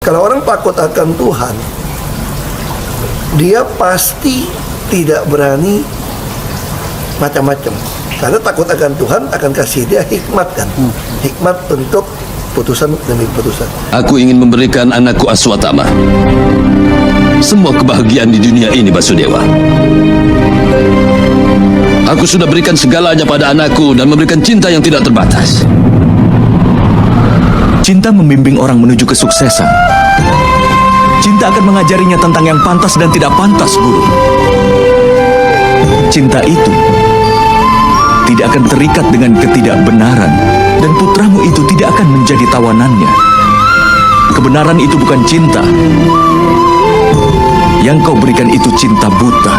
Kalau orang takut akan Tuhan, dia pasti tidak berani macam-macam. Karena takut akan Tuhan akan kasih dia hikmat kan, hikmat untuk putusan demi putusan. Aku ingin memberikan anakku Aswatama semua kebahagiaan di dunia ini, Basudewa. Aku sudah berikan segalanya pada anakku dan memberikan cinta yang tidak terbatas. Cinta membimbing orang menuju kesuksesan. Cinta akan mengajarinya tentang yang pantas dan tidak pantas, Guru. Cinta itu tidak akan terikat dengan ketidakbenaran, dan putramu itu tidak akan menjadi tawanannya. Kebenaran itu bukan cinta. Yang kau berikan itu cinta buta.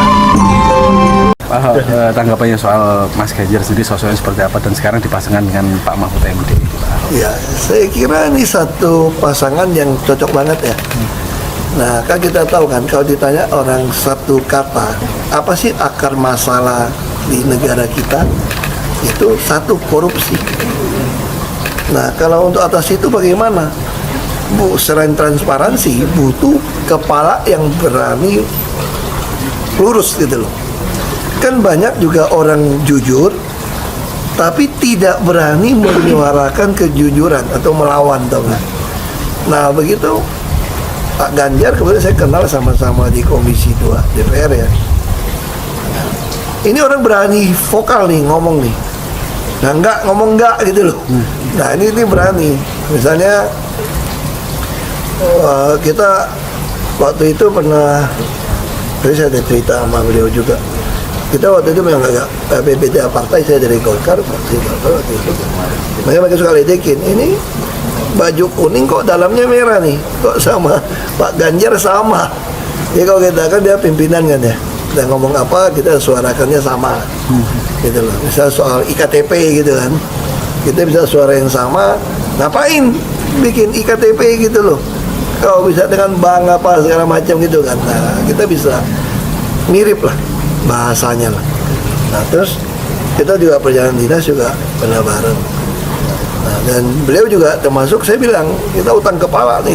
Tanggapannya soal Mas Ganjar sendiri, sosoknya seperti apa dan sekarang dipasangkan dengan Pak Mahfud MD? Ya, saya kira ini satu pasangan yang cocok banget ya. Nah, kan kita tahu kan, kalau ditanya orang satu kata, apa sih akar masalah di negara kita? Itu satu, korupsi. Nah, kalau untuk atas itu bagaimana? Selain transparansi, butuh kepala yang berani lurus gitu loh. Kan banyak juga orang jujur, tapi tidak berani menyuarakan kejujuran atau melawan, tau nggak? Nah, begitu Pak Ganjar, kemudian saya kenal sama-sama di Komisi 2 DPR ya. Ini orang berani vokal nih, ngomong nih. Nah, ngomong enggak gitu loh. Nah, ini berani. Misalnya kita waktu itu pernah, tadi saya ada cerita sama beliau juga. Kita waktu itu memang agak beda partai, saya dari Golkar waktu itu. Mereka suka ledekin, ini baju kuning kok dalamnya merah nih, kok sama Pak Ganjar sama. Jadi kalau kita kan dia pimpinan kan ya, kita ngomong apa kita suarakannya sama, gitu loh. Misal soal IKTP gitu kan, kita bisa suara yang sama, ngapain bikin IKTP gitu loh. Kalau bisa dengan bank apa segala macam gitu kan, nah kita bisa mirip lah bahasanya lah. Nah terus kita juga perjalanan dinas juga pernah bareng. Nah, dan beliau juga termasuk, saya bilang kita utang kepala nih.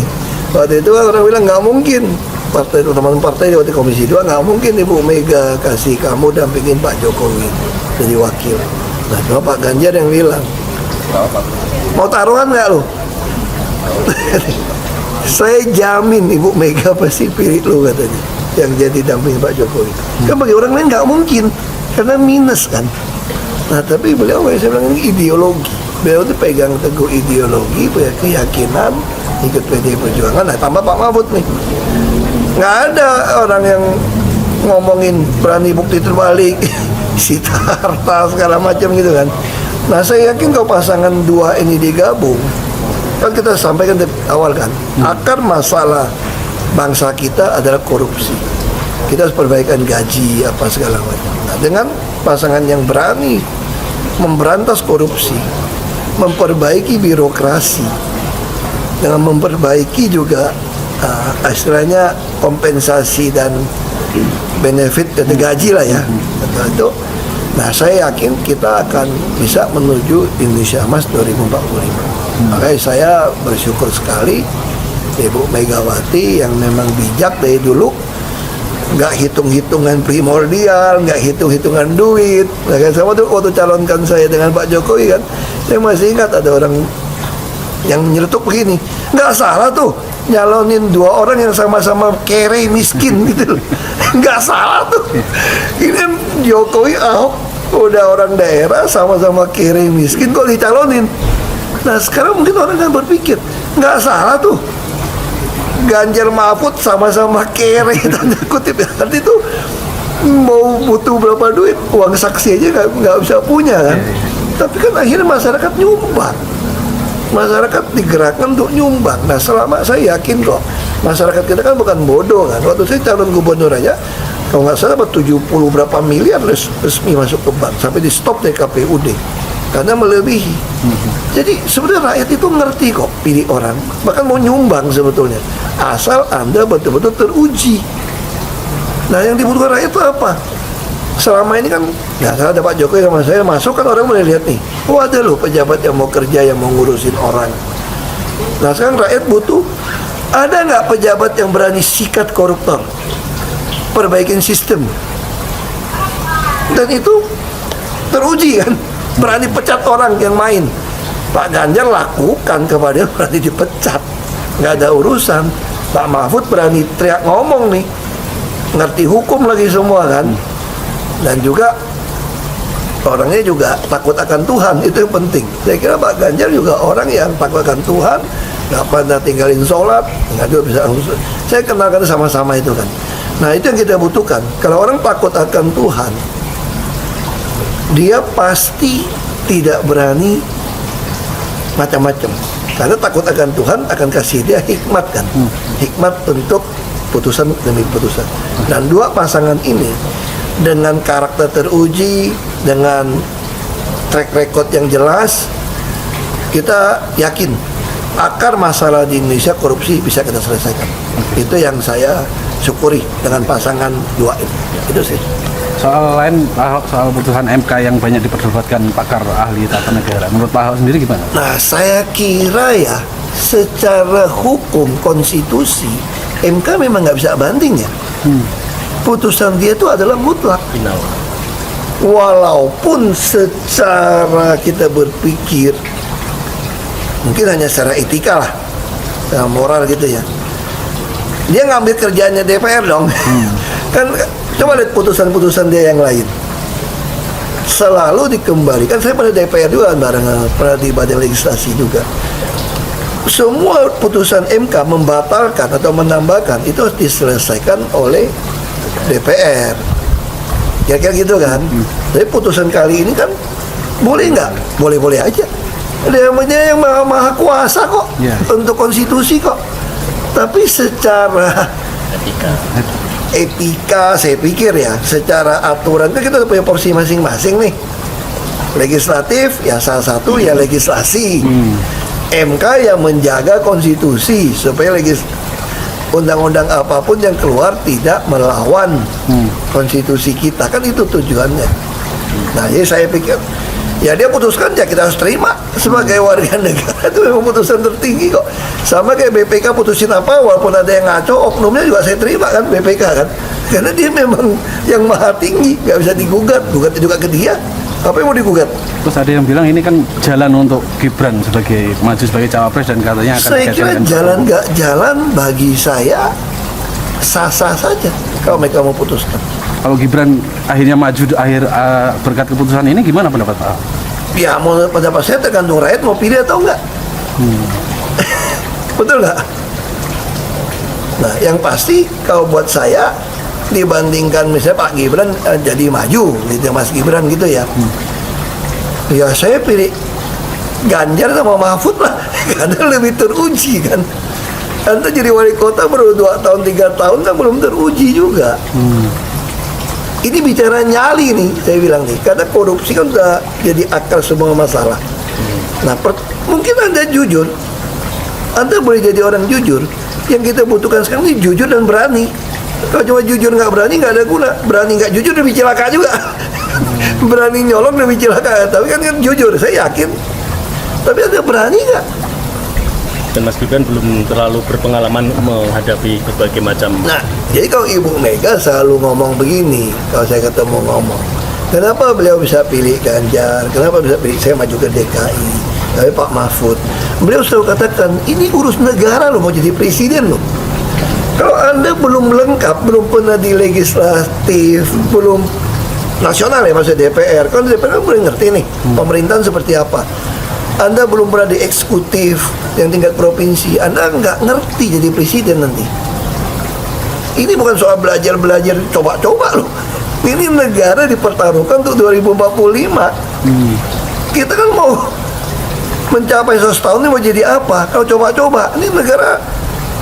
Waktu itu kan orang bilang nggak mungkin, partai teman-teman partai waktu Komisi 2 nggak mungkin Ibu Mega kasih kamu dampingin Pak Jokowi jadi wakil. Nah cuma Pak Ganjar yang bilang, mau taruhan nggak lo? Saya jamin Ibu Mega pasti pilih lo katanya, yang jadi damping Pak Jokowi. Kan bagi orang lain nggak mungkin, karena minus kan. Nah tapi beliau, saya bilang ini ideologi. Beliau itu pegang teguh ideologi, punya keyakinan, ikut PD Perjuangan. Nah tambah Pak Mahfud nih, nggak ada orang yang ngomongin berani bukti terbalik, sita harta segala macam gitu kan. Nah saya yakin kalau pasangan dua ini digabung, kan kita sampaikan dari awal kan, akar masalah bangsa kita adalah korupsi. Kita harus perbaikan gaji apa segala macam. Nah, dengan pasangan yang berani memberantas korupsi, memperbaiki birokrasi, dengan memperbaiki juga istilahnya kompensasi dan benefit dan gaji lah ya. Itu. Nah, saya yakin kita akan bisa menuju Indonesia Emas 2045. Makanya saya bersyukur sekali Ibu Megawati yang memang bijak dari dulu, nggak hitung-hitungan primordial, nggak hitung-hitungan duit. Nah, kan sama tuh waktu calonkan saya dengan Pak Jokowi kan, saya masih ingat ada orang yang nyeletuk begini, nggak salah tuh nyalonin dua orang yang sama-sama kere miskin gitu loh. Nggak salah tuh. Ini Jokowi Ahok udah orang daerah sama-sama kere miskin kok dicalonin. Nah sekarang mungkin orang kan berpikir nggak salah tuh Ganjar Mahfud sama-sama kere, tanda kutip ya. Nanti tuh mau butuh berapa duit, uang saksi aja nggak bisa punya kan. Tapi kan akhirnya masyarakat nyumbang, masyarakat digerakkan untuk nyumbang. Nah selama saya yakin kok masyarakat kita kan bukan bodoh kan. Waktu saya calon gubernur aja, kalau nggak salah dapat 70 berapa miliar resmi masuk ke bank, sampai di stop dari KPUD karena melebihi. Jadi sebenarnya rakyat itu ngerti kok pilih orang, bahkan mau nyumbang sebetulnya, asal Anda betul-betul teruji. Nah yang dibutuhkan rakyat itu apa? Selama ini kan nggak salah ada Pak Jokowi sama saya masuk kan orang mulai lihat nih, oh ada loh pejabat yang mau kerja, yang mau ngurusin orang. Nah sekarang rakyat butuh Ada nggak pejabat yang berani sikat koruptor, perbaikin sistem? Dan itu teruji kan, berani pecat orang yang main. Pak Ganjar lakukan kepada berani dipecat, nggak ada urusan. Pak Mahfud berani teriak ngomong nih, ngerti hukum lagi semua kan, dan juga orangnya juga takut akan Tuhan, itu yang penting. Saya kira Pak Ganjar juga orang yang takut akan Tuhan, nggak pernah tinggalin sholat, nggak juga bisa. Saya kenalkan sama-sama itu kan. Nah itu yang kita butuhkan. Kalau orang takut akan Tuhan, dia pasti tidak berani macam-macam. Karena takut akan Tuhan akan kasih dia hikmat kan, hikmat untuk putusan demi putusan. Dan dua pasangan ini dengan karakter teruji, dengan track record yang jelas, kita yakin akar masalah di Indonesia korupsi bisa kita selesaikan. Itu yang saya syukuri dengan pasangan dua ini. Itu sih. Soal lain, Pak Ahok, soal putusan MK yang banyak diperdebatkan pakar ahli tata negara, menurut Pak Ahok sendiri gimana? Nah, saya kira ya, secara hukum konstitusi, MK memang nggak bisa banding ya. Putusan dia itu adalah mutlak. Walaupun secara kita berpikir, mungkin hanya secara etika lah, secara moral gitu ya. Dia ngambil kerjaannya DPR dong. Kan coba lihat putusan-putusan dia yang lain. Selalu dikembalikan. Saya pada DPR juga bareng, pernah di badan legislasi juga. Semua putusan MK membatalkan atau menambahkan itu harus diselesaikan oleh DPR. Kira-kira gitu kan. Tapi putusan kali ini kan boleh nggak? Boleh-boleh aja. Dia yang maha kuasa kok, untuk konstitusi kok. Tapi secara etika saya pikir ya, secara aturan kan kita punya porsi masing-masing nih. Legislatif ya salah satu ya legislasi. MK yang menjaga konstitusi supaya undang-undang apapun yang keluar tidak melawan konstitusi kita, kan itu tujuannya. Nah jadi saya pikir ya dia putuskan ya kita harus terima sebagai warga negara, itu memang putusan tertinggi kok. Sama kayak BPK putusin apa, walaupun ada yang ngaco, oknumnya juga saya terima kan BPK kan, karena dia memang yang maha tinggi, nggak bisa digugat, gugatnya juga ke dia. Apa yang mau digugat? Terus ada yang bilang ini kan jalan untuk Gibran sebagai maju sebagai cawapres dan katanya akan saya kira jalan nggak jalan bagi saya sah-sah saja kalau mereka mau putuskan. Kalau Gibran akhirnya maju berkat keputusan ini, gimana pendapat Pak Ahok? Ya menurut pendapat saya tergantung rakyat mau pilih atau enggak. Betul nggak? Nah yang pasti kalau buat saya dibandingkan misalnya Pak Gibran jadi maju gitu, Mas Gibran gitu ya. Ya saya pilih Ganjar sama Mahfud lah, karena lebih teruji kan. Anda jadi wali kota baru 2 tahun 3 tahun kan belum teruji juga. Ini bicara nyali nih, saya bilang nih, karena korupsi kan sudah jadi akar semua masalah. Nah, mungkin Anda jujur, Anda boleh jadi orang jujur. Yang kita butuhkan sekarang ini jujur dan berani. Kalau cuma jujur nggak berani nggak ada guna. Berani nggak jujur lebih celaka juga. Berani nyolong lebih celaka. Tapi kan jujur, saya yakin. Tapi Anda berani nggak? Dan Mas Gibran belum terlalu berpengalaman menghadapi berbagai macam. Nah, jadi kalau Ibu Mega selalu ngomong begini, kalau saya ketemu ngomong, kenapa beliau bisa pilih Ganjar, kenapa bisa pilih saya maju ke DKI, tapi Pak Mahfud, beliau selalu katakan, ini urus negara loh, mau jadi presiden loh. Kalau Anda belum lengkap, belum pernah di legislatif, belum nasional ya, maksudnya DPR, kan DPR kan boleh ngerti nih, pemerintahan seperti apa. Anda belum pernah di eksekutif yang tingkat provinsi, Anda nggak ngerti jadi presiden nanti. Ini bukan soal belajar-belajar, coba-coba loh. Ini negara dipertaruhkan untuk 2045. Kita kan mau mencapai 100 tahun ini mau jadi apa? Kalau coba-coba, ini negara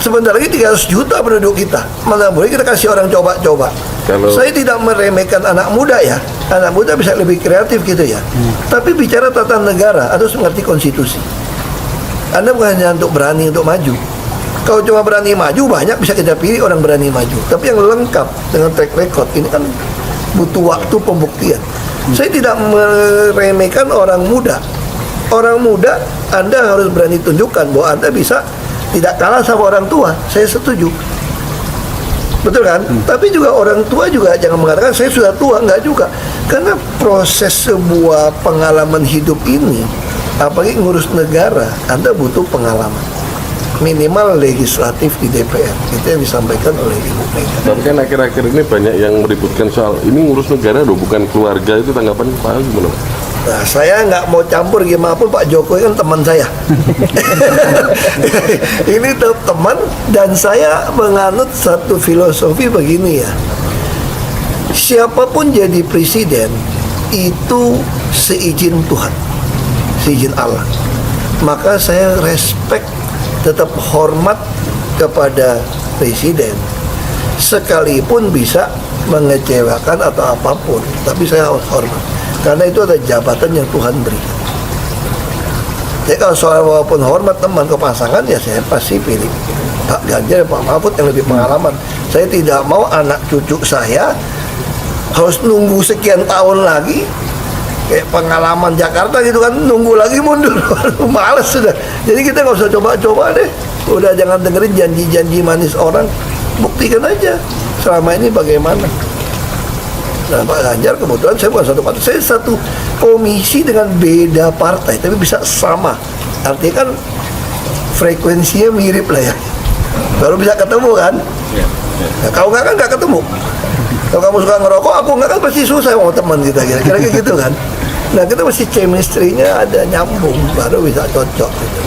sebentar lagi 300 juta penduduk kita. Mana boleh kita kasih orang coba-coba. Saya tidak meremehkan anak muda ya. Anak muda bisa lebih kreatif gitu ya. Tapi bicara tata negara harus mengerti konstitusi. Anda bukan hanya untuk berani untuk maju. Kalau cuma berani maju, banyak bisa kita pilih orang berani maju. Tapi yang lengkap dengan track record ini kan butuh waktu pembuktian. Saya tidak meremehkan orang muda. Orang muda Anda harus berani tunjukkan bahwa Anda bisa tidak kalah sama orang tua, saya setuju. Betul kan? Tapi juga orang tua juga jangan mengatakan saya sudah tua, enggak juga. Karena proses sebuah pengalaman hidup ini, apalagi ngurus negara, Anda butuh pengalaman. Minimal legislatif di DPR. Itu yang disampaikan oleh Ibu Mega. Tapi kan akhir-akhir ini banyak yang meributkan soal ini ngurus negara loh, bukan keluarga. Itu tanggapan Pak Ali gimana? Nah, saya nggak mau campur gimana pun, Pak Jokowi kan teman saya. Ini teman, dan saya menganut satu filosofi begini ya. Siapapun jadi presiden itu seizin Tuhan, seizin Allah. Maka saya respect, tetap hormat kepada presiden, sekalipun bisa mengecewakan atau apapun, tapi saya harus hormat. Karena itu ada jabatan yang Tuhan beri. Jadi kalau soal walaupun hormat teman ke pasangan, ya saya pasti pilih Pak Ganjar, Pak Mahfud yang lebih pengalaman. Saya tidak mau anak cucu saya harus nunggu sekian tahun lagi, kayak pengalaman Jakarta gitu kan, nunggu lagi mundur. Males sudah. Jadi kita nggak usah coba-coba deh. Udah jangan dengerin janji-janji manis orang, buktikan aja selama ini bagaimana. Nah, Pak Ganjar kebetulan saya bukan satu partai, saya satu komisi dengan beda partai, tapi bisa sama. Artinya kan frekuensinya mirip lah ya. Baru bisa ketemu kan? Nah, kalau nggak kan nggak ketemu. Kalau kamu suka ngerokok, aku nggak, kan pasti susah mau teman kita kira-kira gitu kan. Nah, kita mesti chemistry-nya ada nyambung, baru bisa cocok gitu.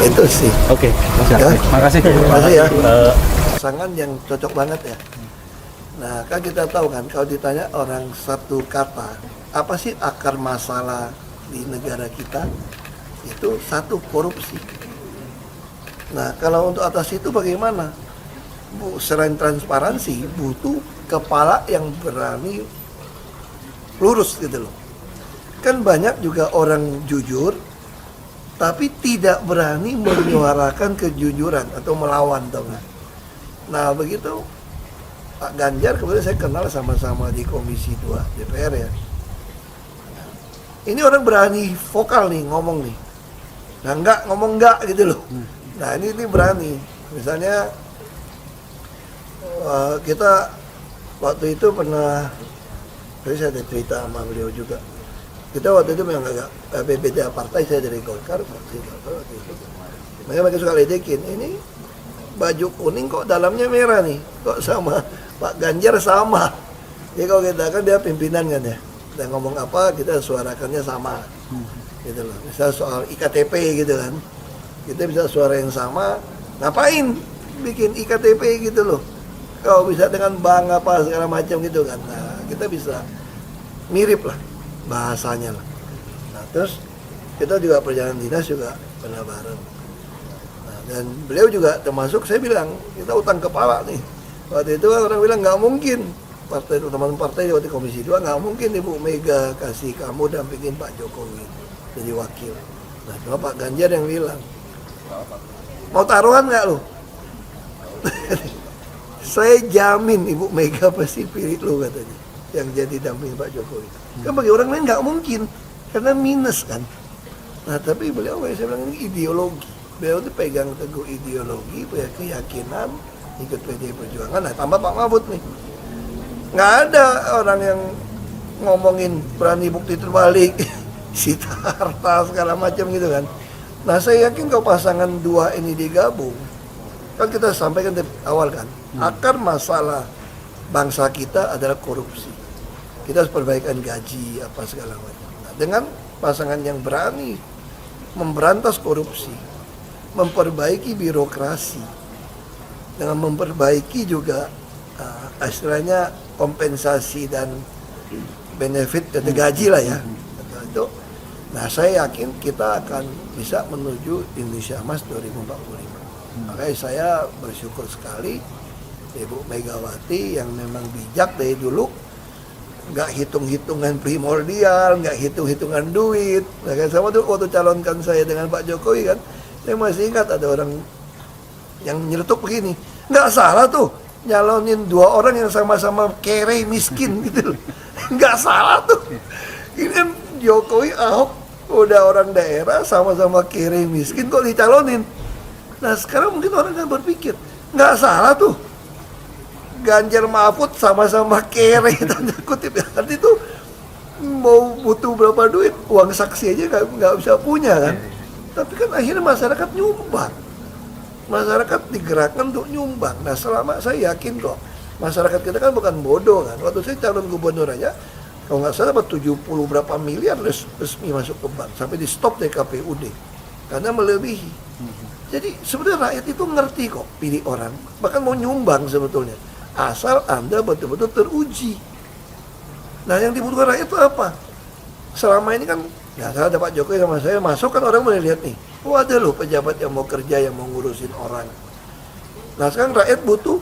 Itu sih. Oke, Ya. makasih. Makasih ya. Pasangan yang cocok banget ya. Nah, kan kita tahu kan, kalau ditanya orang satu kata, apa sih akar masalah di negara kita? Itu satu, korupsi. Nah, kalau untuk atas itu bagaimana? Selain transparansi, butuh kepala yang berani lurus gitu loh. Kan banyak juga orang jujur, tapi tidak berani menyuarakan kejujuran atau melawan, tau nggak? Nah, begitu Pak Ganjar kemudian saya kenal sama-sama di Komisi 2 DPR ya. Ini orang berani vokal nih, ngomong nih. Nah, ngomong enggak gitu loh. Nah, ini berani. Misalnya kita waktu itu pernah, tadi saya ada cerita sama beliau juga. Kita waktu itu memang agak beda partai, saya dari Golkar waktu itu. Mereka suka ledekin, ini baju kuning kok dalamnya merah nih, kok sama Pak Ganjar sama. Jadi kalau kita kan dia pimpinan kan ya, kita ngomong apa kita suarakannya sama, gitu loh. Misal soal IKTP gitu kan, kita bisa suara yang sama. Ngapain bikin IKTP gitu loh? Kalau bisa dengan bank apa segala macam gitu kan. Nah, kita bisa mirip lah bahasanya lah. Nah, terus kita juga perjalanan dinas juga pernah bareng. Nah, dan beliau juga termasuk, saya bilang kita utang kepala nih. Waktu itu kan orang bilang nggak mungkin, partai teman-teman partai waktu Komisi 2 nggak mungkin Ibu Mega kasih kamu dampingin Pak Jokowi jadi wakil. Nah, cuma Pak Ganjar yang bilang, mau taruhan nggak lo? Saya jamin Ibu Mega pasti pilih lo katanya, yang jadi damping Pak Jokowi. Kan bagi orang lain nggak mungkin, karena minus kan. Nah, tapi beliau, saya bilang ini ideologi. Beliau itu pegang teguh ideologi, punya keyakinan, ikut PD Perjuangan. Nah, tambah Pak Mahfud nih. Nggak ada orang yang ngomongin berani bukti terbalik, sita harta segala macam gitu kan. Nah, saya yakin kalau pasangan dua ini digabung, kan kita sampaikan dari awal kan, akar masalah bangsa kita adalah korupsi. Kita harus perbaikan gaji apa segala macam. Nah, dengan pasangan yang berani memberantas korupsi, memperbaiki birokrasi, dengan memperbaiki juga istilahnya kompensasi dan benefit dari gaji lah ya. Itu, nah saya yakin kita akan bisa menuju Indonesia Emas 2045. Makanya saya bersyukur sekali Ibu Megawati yang memang bijak dari dulu, nggak hitung-hitungan primordial, nggak hitung-hitungan duit. Nah, kan sama tuh waktu calonkan saya dengan Pak Jokowi kan, saya masih ingat ada orang yang nyeletuk begini, nggak salah tuh nyalonin dua orang yang sama-sama kere miskin gitu loh. Nggak salah tuh. Ini kan Jokowi, Ahok udah orang daerah sama-sama kere miskin kok dicalonin. Nah sekarang mungkin orang kan berpikir, nggak salah tuh Ganjar Mahfud sama-sama kere tanda kutip ya. Arti itu mau butuh berapa duit, uang saksi aja nggak bisa punya kan. Tapi kan akhirnya masyarakat nyumbang. Masyarakat digerakkan untuk nyumbang. Nah selama saya yakin kok, masyarakat kita kan bukan bodoh kan. Waktu saya calon gubernur aja, kalau nggak salah dapat 70 berapa miliar resmi masuk ke bank. Sampai di stop dari KPUD. Karena melebihi. Jadi sebenarnya rakyat itu ngerti kok pilih orang. Bahkan mau nyumbang sebetulnya. Asal Anda betul-betul teruji. Nah yang dibutuhkan rakyat itu apa? Selama ini kan, ya saya ada Pak Jokowi sama saya masuk kan orang mulai lihat nih. Oh ada loh pejabat yang mau kerja, yang mau ngurusin orang. Nah sekarang rakyat butuh,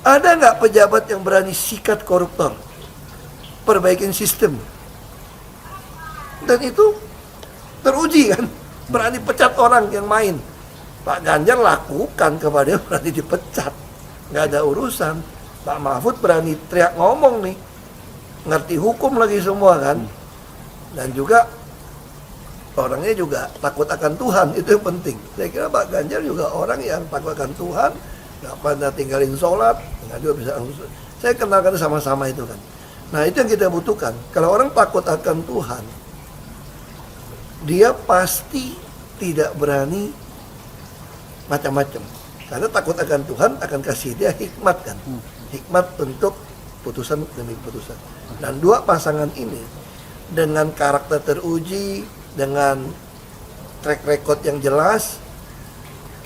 ada nggak pejabat yang berani sikat koruptor? Perbaikin sistem. Dan itu teruji kan. Berani pecat orang yang main. Pak Ganjar lakukan kepada dia berani dipecat. Nggak ada urusan. Pak Mahfud berani teriak ngomong nih. Ngerti hukum lagi semua kan. Dan juga orangnya juga takut akan Tuhan. Itu yang penting. Saya kira Pak Ganjar juga orang yang takut akan Tuhan. Nggak pernah tinggalin sholat. Nggak juga bisa. Saya kenalkan sama-sama itu kan. Nah itu yang kita butuhkan. Kalau orang takut akan Tuhan, dia pasti tidak berani macam-macam. Karena takut akan Tuhan akan kasih dia hikmat kan. Hikmat untuk putusan demi putusan. Dan dua pasangan ini dengan karakter teruji, dengan track record yang jelas,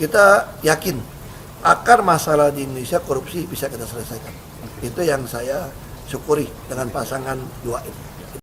kita yakin akar masalah di Indonesia korupsi bisa kita selesaikan. Itu yang saya syukuri dengan pasangan dua ini.